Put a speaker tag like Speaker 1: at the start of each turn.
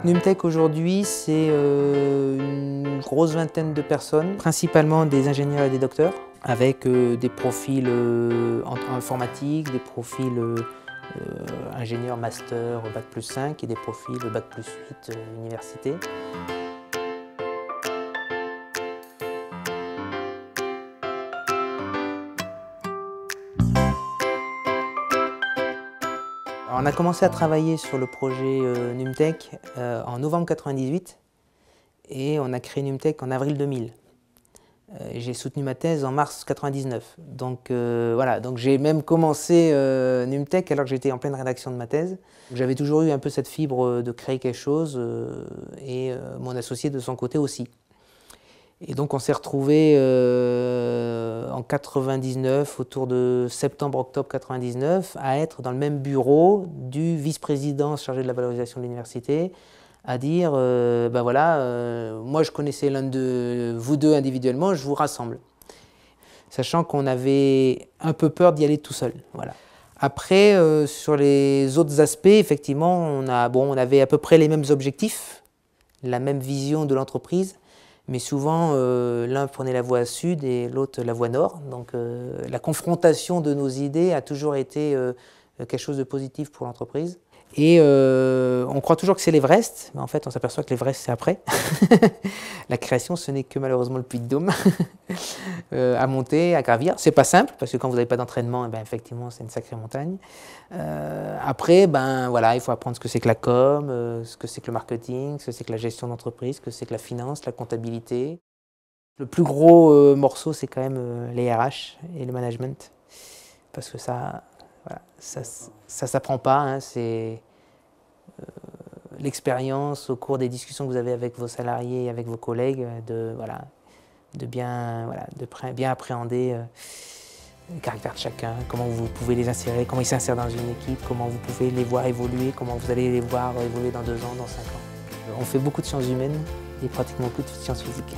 Speaker 1: Numtech aujourd'hui, c'est une grosse vingtaine de personnes, principalement des ingénieurs et des docteurs, avec des profils informatiques, des profils ingénieurs master Bac+5 et des profils Bac+8 université. Alors, on a commencé à travailler sur le projet Numtech en novembre 1998 et on a créé Numtech en avril 2000. J'ai soutenu ma thèse en mars 1999. Donc voilà, donc j'ai même commencé Numtech alors que j'étais en pleine rédaction de ma thèse. J'avais toujours eu un peu cette fibre de créer quelque chose et mon associé de son côté aussi. Et donc on s'est retrouvés en 99, autour de septembre-octobre 99, à être dans le même bureau du vice-président chargé de la valorisation de l'université, à dire ben voilà, moi je connaissais l'un de vous deux individuellement, je vous rassemble. Sachant qu'on avait un peu peur d'y aller tout seul. Voilà. Après, sur les autres aspects, effectivement, on avait à peu près les mêmes objectifs, la même vision de l'entreprise. Mais souvent, l'un prenait la voie sud et l'autre la voie nord. Donc la confrontation de nos idées a toujours été quelque chose de positif pour l'entreprise. Et on croit toujours que c'est l'Everest, mais en fait on s'aperçoit que l'Everest c'est après. La création ce n'est que malheureusement le Puy de Dôme à monter, à gravir. C'est pas simple parce que quand vous n'avez pas d'entraînement, ben, effectivement c'est une sacrée montagne. Après, ben, voilà, il faut apprendre ce que c'est que la com, ce que c'est que le marketing, ce que c'est que la gestion d'entreprise, ce que c'est que la finance, la comptabilité. Le plus gros morceau c'est quand même les RH et le management parce que ça... Voilà, ça s'apprend pas, hein, c'est l'expérience au cours des discussions que vous avez avec vos salariés et avec vos collègues de bien appréhender le caractère de chacun, comment vous pouvez les insérer, comment ils s'insèrent dans une équipe, comment vous pouvez les voir évoluer, comment vous allez les voir évoluer dans 2 ans, dans 5 ans. On fait beaucoup de sciences humaines et pratiquement plus de sciences physiques.